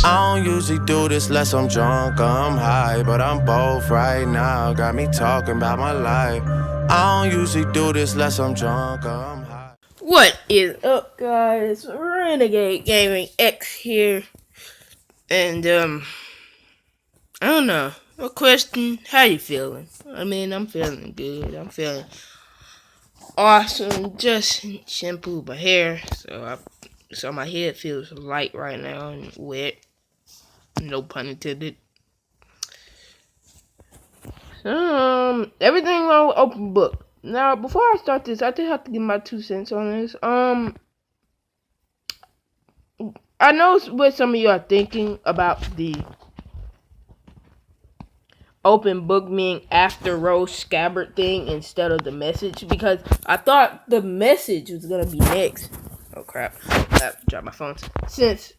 I don't usually do this unless I'm drunk or I'm high, but I'm both right now. Got me talking about my life. I don't usually do this unless I'm drunk or I'm high. What is up, guys? Renegade Gaming X here. And, I don't know. A question, how you feeling? I mean, I'm feeling good. I'm feeling awesome. Just shampooed my hair, so my head feels light right now and wet. No pun intended. Everything wrong with open book. Now, before I start this, I just have to give my 2 cents on this. I know what some of you are thinking about the open book being after Rose Scabbard thing instead of the message, because I thought the message was gonna be next. Oh crap, I have to drop my phone. Since,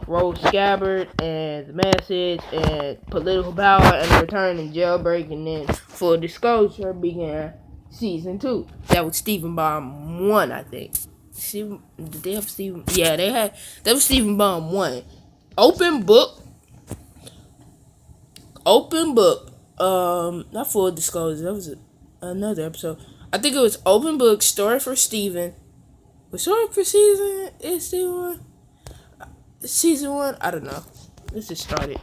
Rose Scabbard and the message and political power and the return and jailbreak and then full disclosure began season 2. That was Stephen Bomb 1, I think. Did they have Stephen? Yeah, that was Stephen Bomb 1. Open book. Not full disclosure. That was another episode. I think it was open book, story for Stephen. Was story for season 1? I don't know. Let's just start it.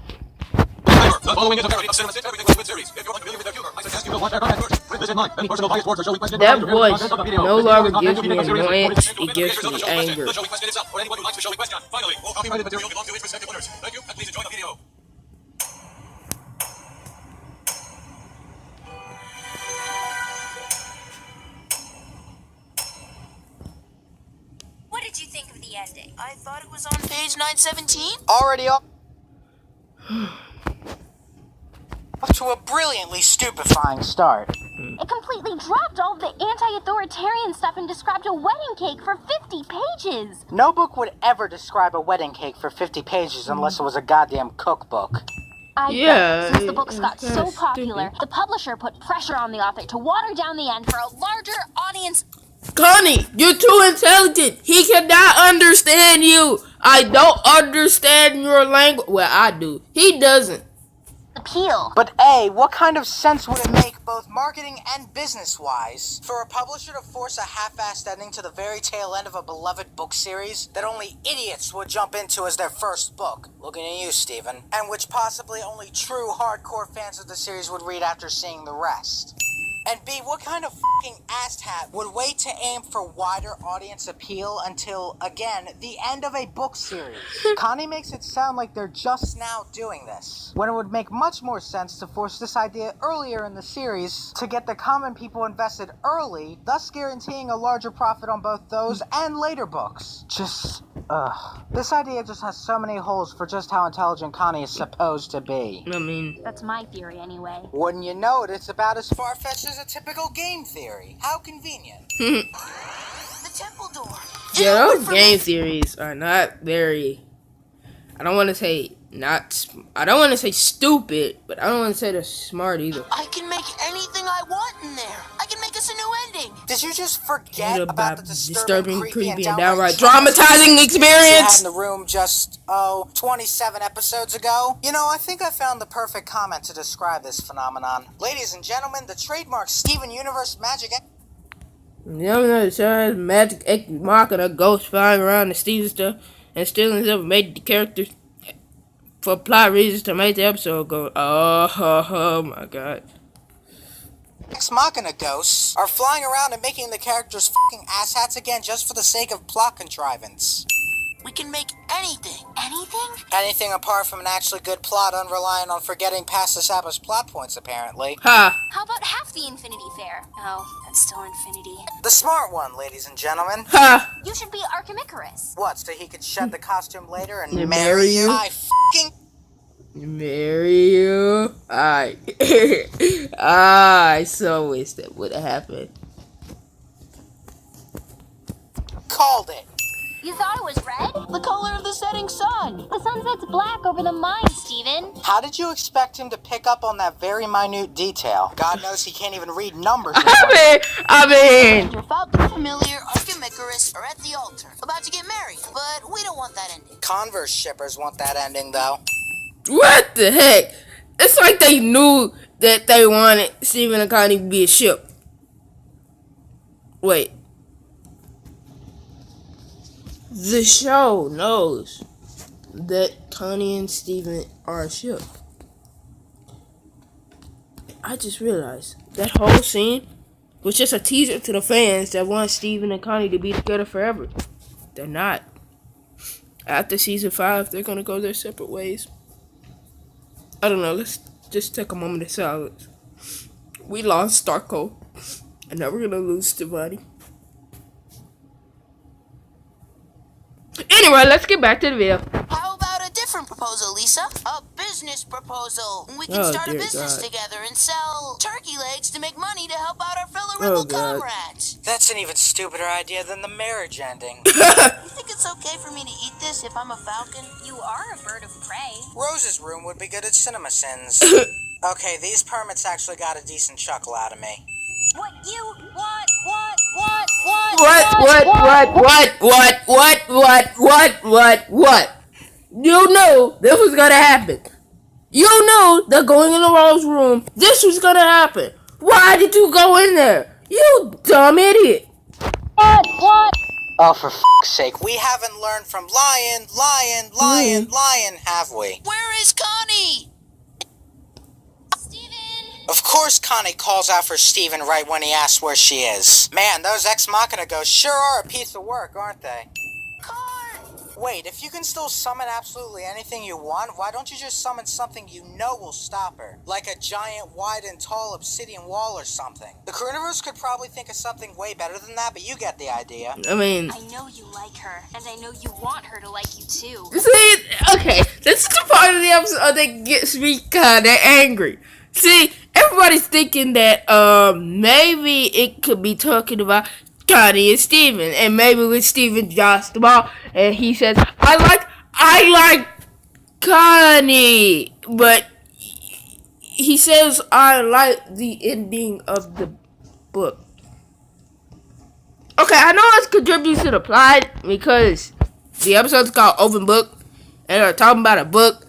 The following is a parody of Cinema 6 Everything Is Good series. If you're unfamiliar with their humor, I suggest you go watch their content first. With this in mind, any personal bias towards the show we question that voice no longer gives me annoyance, it gives me anger. The show we question itself, or anyone who likes the show we question. Finally, all copyrighted material belongs to its respective owners. Thank you, and please enjoy the video. What did you think of the ending? I thought it was on page 917. Already off to a brilliantly stupefying start. It completely dropped all of the anti-authoritarian stuff and described a wedding cake for 50 pages. No book would ever describe a wedding cake for 50 pages unless it was a goddamn cookbook. I bet since the books got so popular, the publisher put pressure on the author to water down the end for a larger audience. Connie, you're too intelligent. He cannot understand you. I don't understand your language. Well, I do. He doesn't. Appeal. But A, what kind of sense would it make, both marketing and business-wise, for a publisher to force a half-assed ending to the very tail end of a beloved book series that only idiots would jump into as their first book? Looking at you, Steven. And which possibly only true hardcore fans of the series would read after seeing the rest. And B, what kind of fucking asshat would wait to aim for wider audience appeal until, again, the end of a book series? Connie makes it sound like they're just now doing this, when it would make much more sense to force this idea earlier in the series to get the common people invested early, thus guaranteeing a larger profit on both those and later books. This idea just has so many holes for just how intelligent Connie is supposed to be. I mean, That's my theory anyway. Wouldn't you know it, it's about as far-fetched as a typical game theory. How convenient. The temple door. yeah, those game theories are not very. I don't want to say stupid, but I don't want to say they're smart either. I can make anything I want in there. I can make us a new ending. Did you just forget about the disturbing, creepy, and downright traumatizing experience? In the room just, 27 episodes ago? You know, I think I found the perfect comment to describe this phenomenon. Ladies and gentlemen, the trademark Steven Universe magic... Magic marking a ghost flying around the Steven stuff and stealing stuff made the characters for plot reasons to make the episode go, oh my god. Ex Machina ghosts are flying around and making the characters fucking asshats again just for the sake of plot contrivance. We can make anything. Anything? Anything apart from an actually good plot unreliant on forgetting past established plot points, apparently. Ha! How about half the Infinity Fair? Oh, that's still Infinity. The smart one, ladies and gentlemen. Ha! You should be Archimicarus. What, so he could shed the costume later and And marry marry you? I fucking... Marry you? I so wish that would have happened. Called it. You thought it was red? The color of the setting sun. The sunset's black over the mine, Steven. How did you expect him to pick up on that very minute detail? God knows he can't even read numbers. I mean. Without the familiar Archimicarus and Icarus are at the altar, about to get married, but we don't want that ending. Converse shippers want that ending, though. What the heck? It's like they knew that they wanted Stephen and Connie to be a ship. Wait. The show knows that Connie and Stephen are a ship. I just realized that whole scene was just a teaser to the fans that want Stephen and Connie to be together forever. They're not. After season 5, they're gonna go their separate ways. I don't know, let's just take a moment of silence. We lost Starco, and now we're gonna lose Stevani. Anyway, let's get back to the video. How about a different proposal, Lisa? A business proposal. We can start a business together and sell turkey legs to make money to help out our fellow rebel comrades. That's an even stupider idea than the marriage ending. You think it's okay for me to eat this if I'm a falcon? You are a bird of prey. Rose's room would be good at cinema sins. Okay, these permits actually got a decent chuckle out of me. What you What? You knew this was gonna happen. You knew that going in the Rose room, this was gonna happen. Why did you go in there? You dumb idiot. What? Oh, for f***'s sake, we haven't learned from Lion, have we? Where is Connie? Of course Connie calls out for Steven right when he asks where she is. Man, those Ex Machina ghosts sure are a piece of work, aren't they? Wait, if you can still summon absolutely anything you want, why don't you just summon something you know will stop her? Like a giant, wide, and tall obsidian wall or something. The Coronavirus could probably think of something way better than that, but you get the idea. I mean... I know you like her, and I know you want her to like you too. See, okay, this is the part of the episode that gets me kinda angry. See, everybody's thinking that, maybe it could be talking about Connie and Steven, and maybe when Steven drops the ball, and he says, I like Connie, but he says, I like the ending of the book. Okay, I know it's contributes to the plot, because the episode's called Open Book, and they're talking about a book,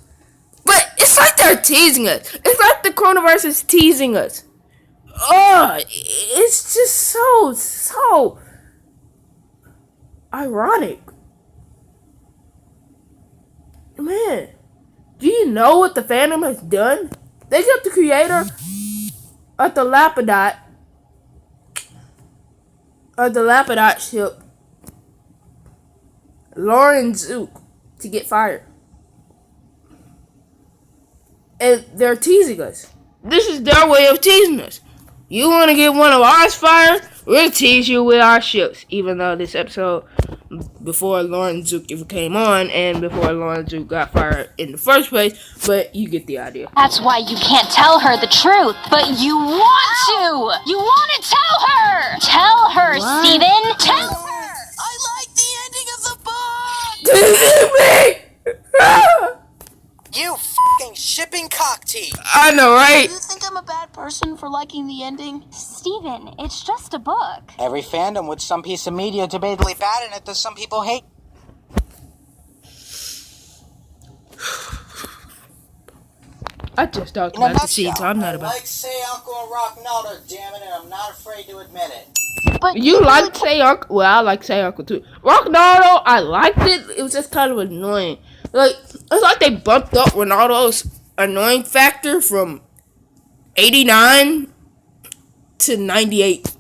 but it's like they're teasing us. It's like the coronavirus is teasing us. Oh, it's just so ironic. Man, do you know what the fandom has done? They got the creator of the Lapidot ship, Lauren Zook, to get fired. And they're teasing us. This is their way of teasing us. You want to get one of ours fired? We'll tease you with our ships. Even though this episode, before Lauren Zook even came on, and before Lauren Zook got fired in the first place, but you get the idea. That's why you can't tell her the truth, but you want to! You want to tell her! Tell her, what? Steven! Tell her! I like the ending of the book! This is me! You f***ing shipping cock teeth! I know, right? Do you think I'm a bad person for liking the ending? Steven, it's just a book. Every fandom with some piece of media debatably bad in it that some people hate. I just talked about the scenes I'm not about. I like Say Uncle and Rock Nalder, damn it, and I'm not afraid to admit it. But you like Say Uncle? Well, I like Say Uncle too. Rock Naldo, I liked it. It was just kind of annoying. Like, it's like they bumped up Ronaldo's annoying factor from 89 to 98.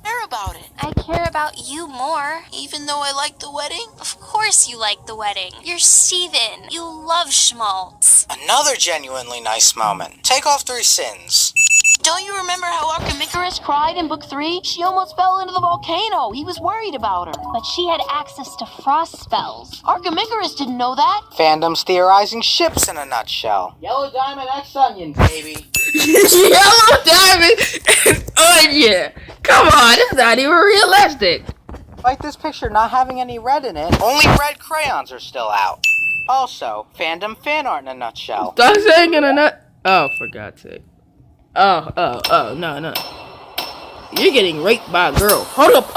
Care about it. I care about you more. Even though I like the wedding? Of course you like the wedding. You're Steven. You love schmaltz. Another genuinely nice moment. Take off 3 sins. Don't you remember how Icarus cried in book 3? She almost fell into the volcano. He was worried about her. But she had access to frost spells. Icarus didn't know that. Fandom's theorizing ships in a nutshell. Yellow Diamond X Onion, baby. Yellow Diamond and Onion. Come on, it's not even realistic. Like this picture not having any red in it. Only red crayons are still out. Also, fandom fan art in a nutshell. Stop saying in a nut. Oh, for God's sake. Oh, no. You're getting raped by a girl. Hold up,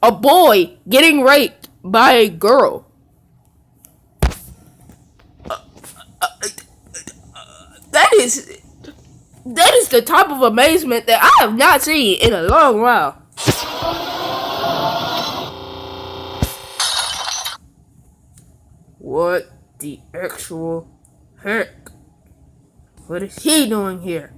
a boy getting raped by a girl. That is the type of amazement that I have not seen in a long while. What the actual heck? What is he doing here?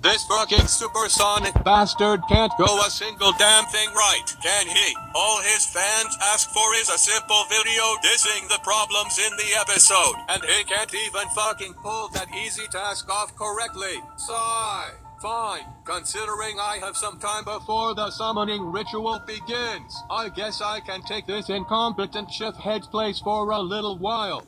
This fucking supersonic bastard can't go a single damn thing right, can he? All his fans ask for is a simple video dissing the problems in the episode, and he can't even fucking pull that easy task off correctly. Sigh. Fine, considering I have some time before the summoning ritual begins, I guess I can take this incompetent chef head's place for a little while.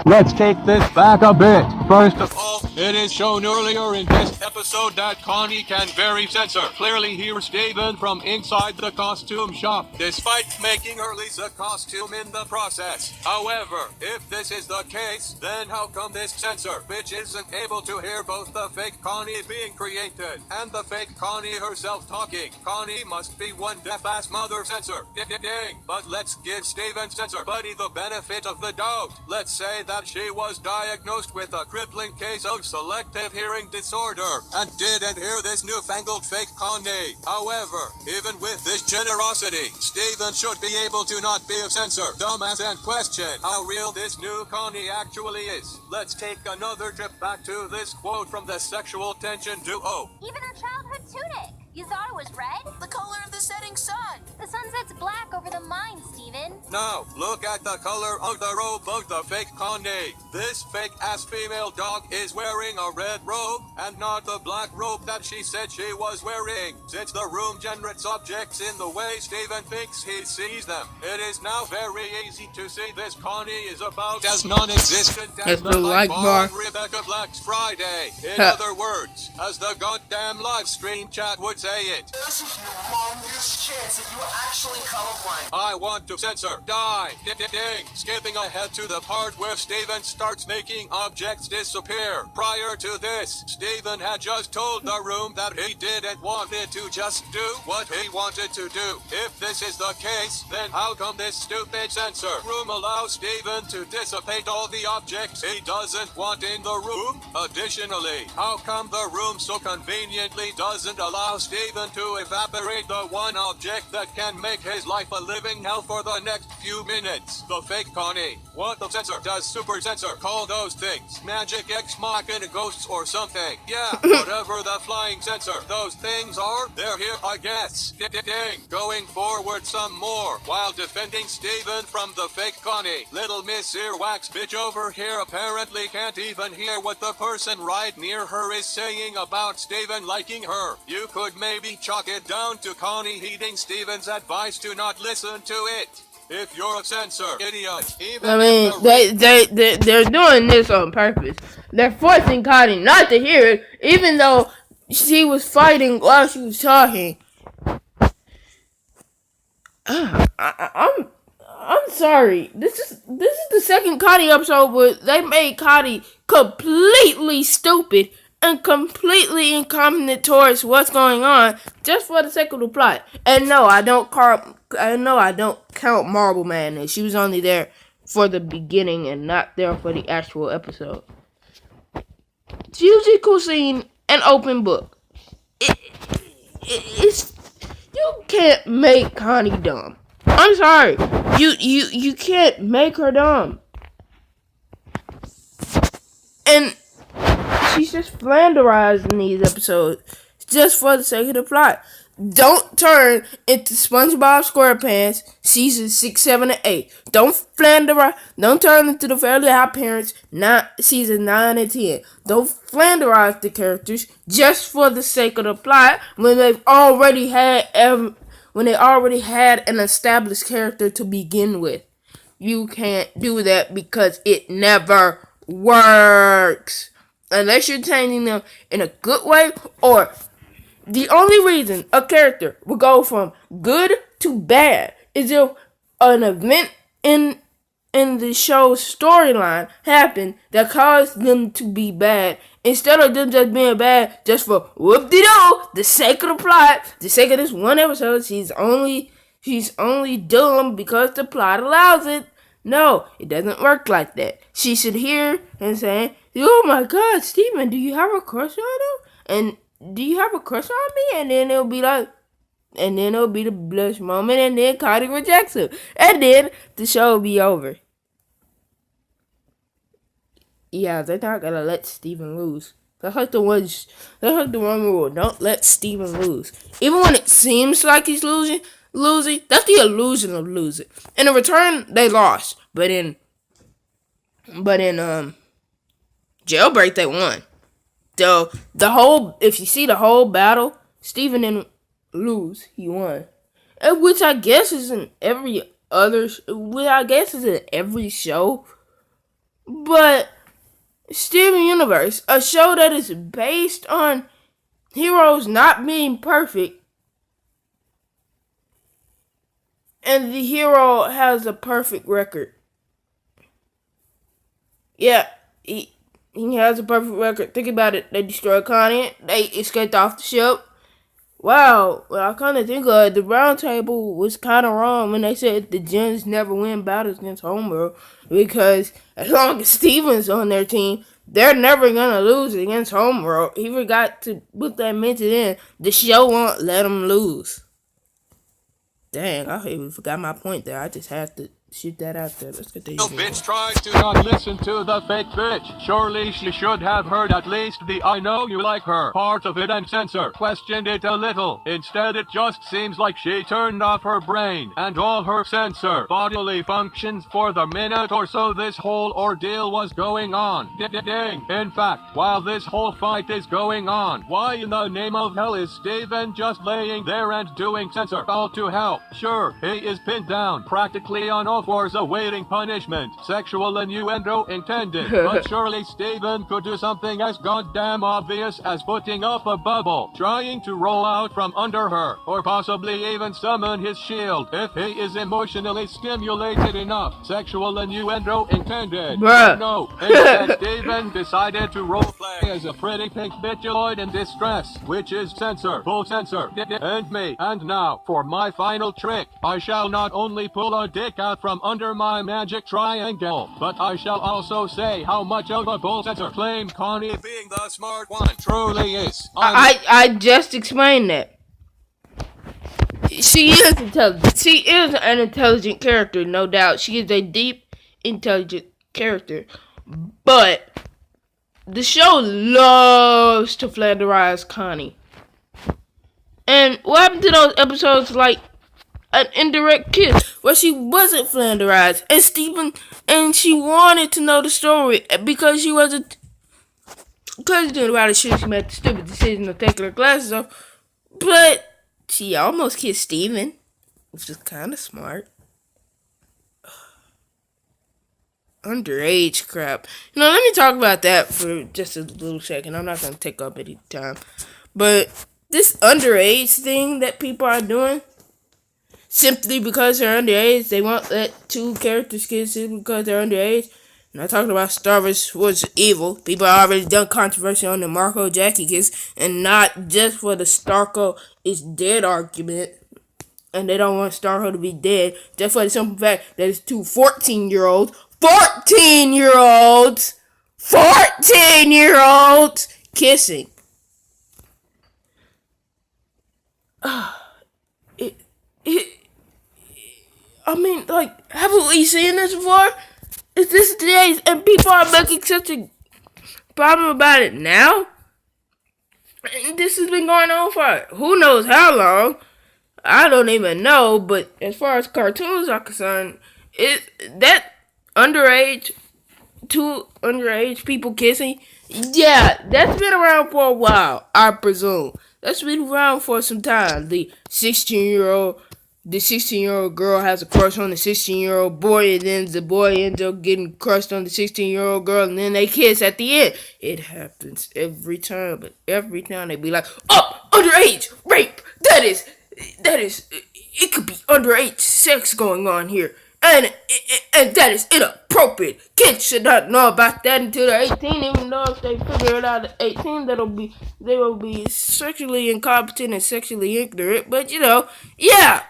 Let's take this back a bit. First of all, it is shown earlier in this episode that Connie can very censor. Clearly hears Steven from inside the costume shop, despite making her Lisa costume in the process. However, if this is the case, then how come this censor bitch isn't able to hear both the fake Connie being created and the fake Connie herself talking? Connie must be one deaf-ass mother censor. Ding. But let's give Steven censor buddy the benefit of the doubt. Let's say that she was diagnosed with a crippling case of selective hearing disorder and didn't hear this newfangled fake Connie. However, even with this generosity, Steven should be able to not be a censor, dumbass, and question how real this new Connie actually is. Let's take another trip back to this quote from the sexual tension duo. Even her childhood tunic. You thought it was red? The color of the setting sun. The sunset's black over the mine, Steven. Now, look at the color of the robe of the fake Connie. This fake-ass female dog is wearing a red robe and not the black robe that she said she was wearing. Since the room generates objects in the way Steven thinks he sees them, it is now very easy to see this Connie is about as non-existent as the light bar on Rebecca Black's Friday. In other words, as the goddamn live stream chat would say it. This is your longest chance if you actually colorblind. I want to censor. Die. Ding. Skipping ahead to the part where Steven starts making objects disappear. Prior to this, Steven had just told the room that he didn't want it to just do what he wanted to do. If this is the case, then how come this stupid censor room allows Steven to dissipate all the objects he doesn't want in the room? Additionally, how come the room so conveniently doesn't allow Steven to evaporate the one object that can make his life a living hell for the next few minutes? The fake Connie. What the censor does super censor call those things? Magic Ex Machina ghosts or something? Yeah, whatever the flying censor those things are, they're here, I guess. Ding. Going forward some more while defending Steven from the fake Connie. Little Miss Earwax bitch over here apparently can't even hear what the person right near her is saying about Steven liking her. You could maybe chalk it down to Connie heeding Steven's advice to not listen to it. If you're a censor, idiot. Even I mean, they're doing this on purpose. They're forcing Connie not to hear it, even though she was fighting while she was talking. I'm sorry. This is the second Connie episode where they made Connie completely stupid and completely incompetent towards what's going on just for the sake of the plot. And no, I don't count Marble Man. She was only there for the beginning and not there for the actual episode. It's usually cool seeing an open book. It's you can't make Connie dumb. I'm sorry. You can't make her dumb. And she's just flanderizing these episodes just for the sake of the plot. Don't turn into SpongeBob SquarePants season 6, 7, and 8. Don't flanderize. Don't turn into the Fairly Odd Parents season 9 and 10. Don't flanderize the characters just for the sake of the plot when they already had an established character to begin with. You can't do that because it never works. Unless you're changing them in a good way, or the only reason a character will go from good to bad is if an event in the show's storyline happened that caused them to be bad instead of them just being bad just for whoop-de-doo, the sake of the plot, the sake of this one episode, she's only dumb because the plot allows it. No, it doesn't work like that. She should hear and say, "Oh my God, Steven, do you have a crush on him? And do you have a crush on me?" And then it'll be like, and then it'll be the blush moment, and then Connie rejects him, and then the show will be over. Yeah, they're not gonna let Steven lose. That's like the one rule. Don't let Steven lose. Even when it seems like he's losing, that's the illusion of losing. In the return, they lost. But in Jailbreak, they won. If you see the whole battle, Steven didn't lose. He won. And which I guess is in every show. But Steven Universe, a show that is based on heroes not being perfect, and the hero has a perfect record. Yeah, he has a perfect record. Think about it. They destroyed Connie. They escaped off the ship. Wow, well, I kind of think the round table was kind of wrong when they said the gens never win battles against Homeworld, because as long as Steven's on their team, they're never going to lose against Homeworld. He forgot to put that mention in. The show won't let them lose. Dang, I even forgot my point there. I just had to shoot that out there. Let's continue. The bitch tried to not listen to the fake bitch. Surely she should have heard at least the "I know you like her" part of it and censor questioned it a little. Instead, it just seems like she turned off her brain and all her sensor bodily functions for the minute or so this whole ordeal was going on. Ding. In fact, while this whole fight is going on, why in the name of hell is Steven just laying there and doing censor all to hell? Sure, he is pinned down, practically on all fours awaiting punishment. Sexual innuendo intended. But surely Steven could do something as goddamn obvious as putting up a bubble, trying to roll out from under her, or possibly even summon his shield if he is emotionally stimulated enough. Sexual innuendo intended. Bruh. No, instead Steven decided to roleplay as a pretty pink bitchoid in distress, which is censor, full censor, and me. And now, for my final trick, I shall not only pull a dick out from under my magic triangle, but I shall also say how much of a bull censor claim Connie being the smart one truly is. I just explained that. She is intelligent. She is an intelligent character, no doubt. She is a deep, intelligent character. But the show loves to flanderize Connie. And what happened to those episodes like an indirect kiss where she wasn't flanderized and she wanted to know the story because she wasn't, because she didn't write a shit, she made the stupid decision of taking her glasses off, but she almost kissed Steven, which is kind of smart. Underage crap. Let me talk about that for just a little second. I'm not going to take up any time, but this underage thing that people are doing, simply because they're underage, they won't let two characters kiss simply because they're underage. I'm not talking about Star Wars was evil. People have already done controversy on the Marco Jackie kiss, and not just for the Starco is dead argument, and they don't want Starco to be dead, just for the simple fact that it's two 14-year-olds kissing. I mean, like, haven't we seen this before? Is this today's, and people are making such a problem about it now? And this has been going on for who knows how long. I don't even know, but as far as cartoons are concerned, that underage, two underage people kissing, yeah, that's been around for a while, I presume. That's been around for some time. The 16-year-old girl has a crush on the 16-year-old boy, and then the boy ends up getting crushed on the 16-year-old girl, and then they kiss at the end. It happens every time, but every time they be like, "Oh, underage rape. That is, it could be underage sex going on here, and that is inappropriate." inappropriate. Kids should not know about that until they're 18, even though if they figure it out at 18, they will be sexually incompetent and sexually ignorant. But yeah.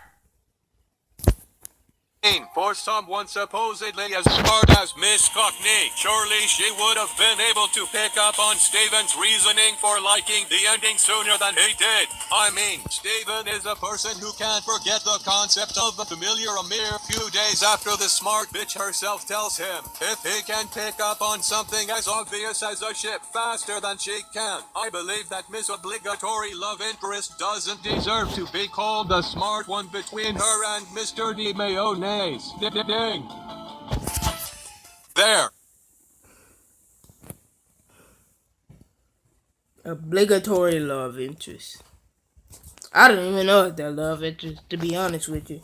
For someone supposedly as smart as Miss Cockney, surely she would have been able to pick up on Steven's reasoning for liking the ending sooner than he did. I mean, Steven is a person who can't forget the concept of the familiar a mere few days after the smart bitch herself tells him. If he can pick up on something as obvious as a ship faster than she can, I believe that Miss Obligatory Love Interest doesn't deserve to be called the smart one between her and Mr. D. Mayonnaise. Ding. There. Obligatory love interest. I don't even know if they're love interest, to be honest with you.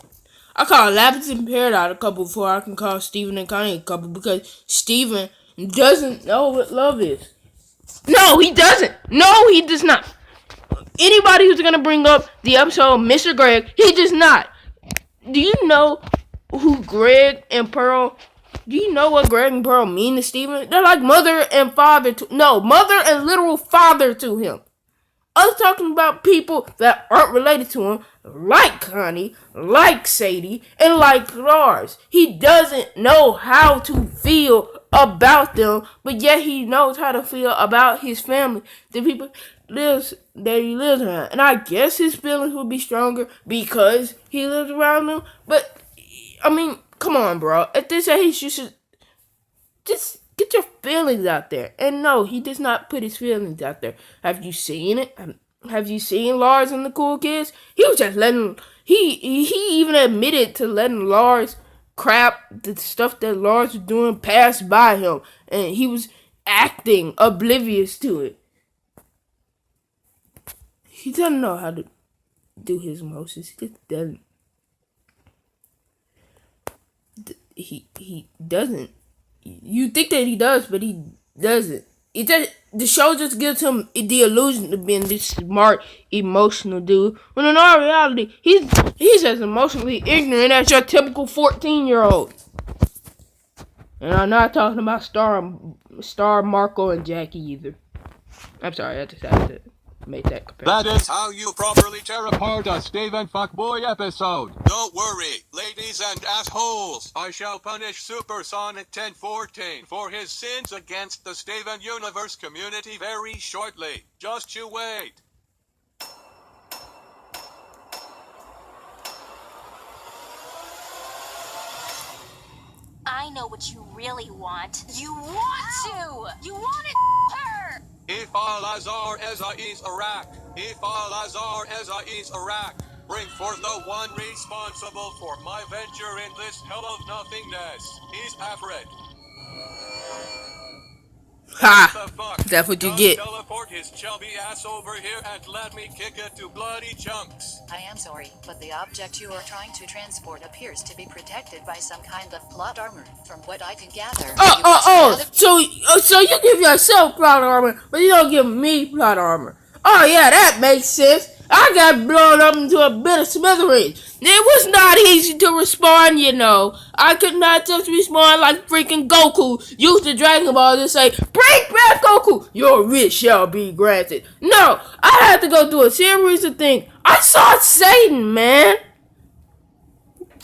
I call Lapis and Peridot a couple before I can call Steven and Connie a couple because Steven doesn't know what love is. No, he doesn't. No, he does not. Anybody who's gonna bring up the episode Mr. Greg, he does not. Do you know who Greg and Pearl? Do you know what Greg and Pearl mean to Steven? They're like mother and father mother and literal father to him. I was talking about people that aren't related to him, like Connie, like Sadie, and like Lars. He doesn't know how to feel about them, but yet he knows how to feel about his family, the people that he lives around. And I guess his feelings would be stronger because he lives around them. But, I mean, come on, bro. At this age, you should just get your feelings out there. And no, he does not put his feelings out there. Have you seen it? Have you seen Lars and the Cool Kids? He was just letting... He even admitted to letting Lars crap, the stuff that Lars was doing, pass by him. And he was acting oblivious to it. He doesn't know how to do his emotions. He just doesn't. He doesn't. You think that he does, but he doesn't. The show just gives him the illusion of being this smart, emotional dude, when in all reality, he's as emotionally ignorant as your typical 14-year-old. And I'm not talking about Star Marco and Jackie either. I'm sorry, I just had to make that comparison. That is how you properly tear apart a Steven Fuckboy episode. Don't worry, ladies and assholes. I shall punish Supersonic 1014 for his sins against the Steven Universe community very shortly. Just you wait. I know what you really want. You want to! You want it, her! If Al-Azhar Eza is Iraq, if Al-Azhar Eza is Iraq, bring forth the one responsible for my venture in this hell of nothingness. He's Afred. Ha! That's what you get. Teleport his chubby ass over here and let me kick it to bloody chunks. I am sorry, but the object you are trying to transport appears to be protected by some kind of plot armor. From what I can gather. So you give yourself plot armor, but you don't give me plot armor. Oh yeah, that makes sense. I got blown up into a bit of smithereens. It was not easy to respond, you know. I could not just respond like freaking Goku used the Dragon Ball to say, "Bring back Goku, your wish shall be granted." No, I had to go through a series of things. I saw Satan, man.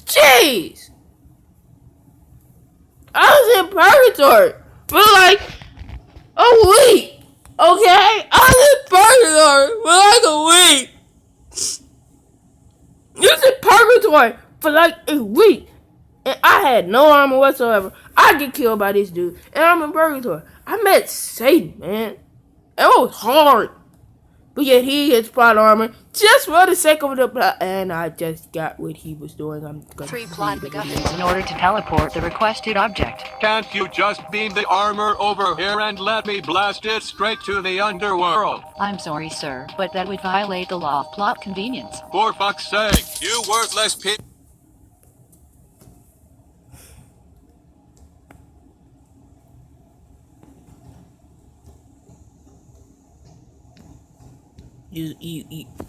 Jeez. I was in purgatory for like a week. Okay? I was in purgatory for like a week. You was in purgatory for like a week. And I had no armor whatsoever. I get killed by this dude. And I'm in purgatory. I met Satan, man. It was hard. But yet he gets plot armor just for the sake of the plot. And I just got what he was doing. I'm gonna 3 plot MacGuffins in order to teleport the requested object. Can't you just beam the armor over here and let me blast it straight to the underworld? I'm sorry, sir, but that would violate the law of plot convenience. For fuck's sake, you worthless pig. You,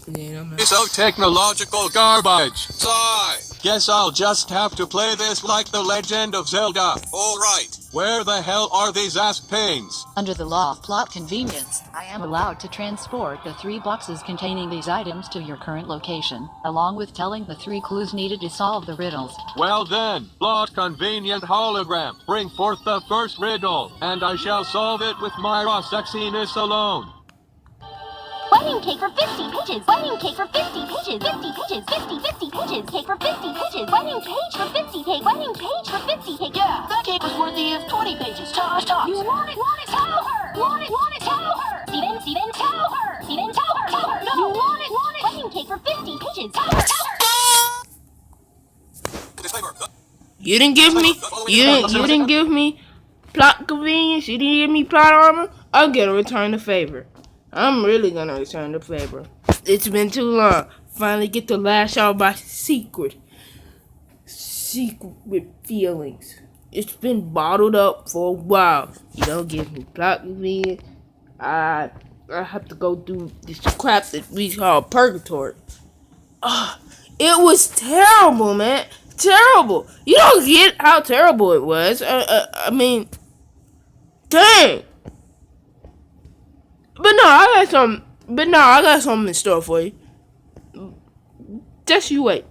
I'm not. So technological garbage. Sigh. Guess I'll just have to play this like the Legend of Zelda. Alright, where the hell are these ass pains? Under the law of plot convenience, I am allowed to transport the 3 boxes containing these items to your current location, along with telling the 3 clues needed to solve the riddles. Well then, plot convenient hologram, bring forth the first riddle, and I shall solve it with my raw sexiness alone. Wedding cake for 50 pages. Wedding cake for 50 pages. 50 pages. 50 pages. Cake for 50 pages. Wedding page for 50 pages. Wedding page for 50 pages. Yeah, that cake was worthy of 20 pages. Tops. You want it, tell her. Want it, tell her. Steven, tell her. Steven, tell her. No. You want it. Wedding cake for 50 pages. Tell her. Disclaimer. You didn't give me. You didn't give me plot convenience. You didn't give me plot armor. I'm gonna return the favor. I'm really gonna return the favor. It's been too long. Finally get to lash out my secret feelings. It's been bottled up for a while. You don't give me plot convenience. I have to go through this crap that we call purgatory. It was terrible, man. Terrible. You don't get how terrible it was. I mean, dang. But no, I got something in store for you. Just you wait.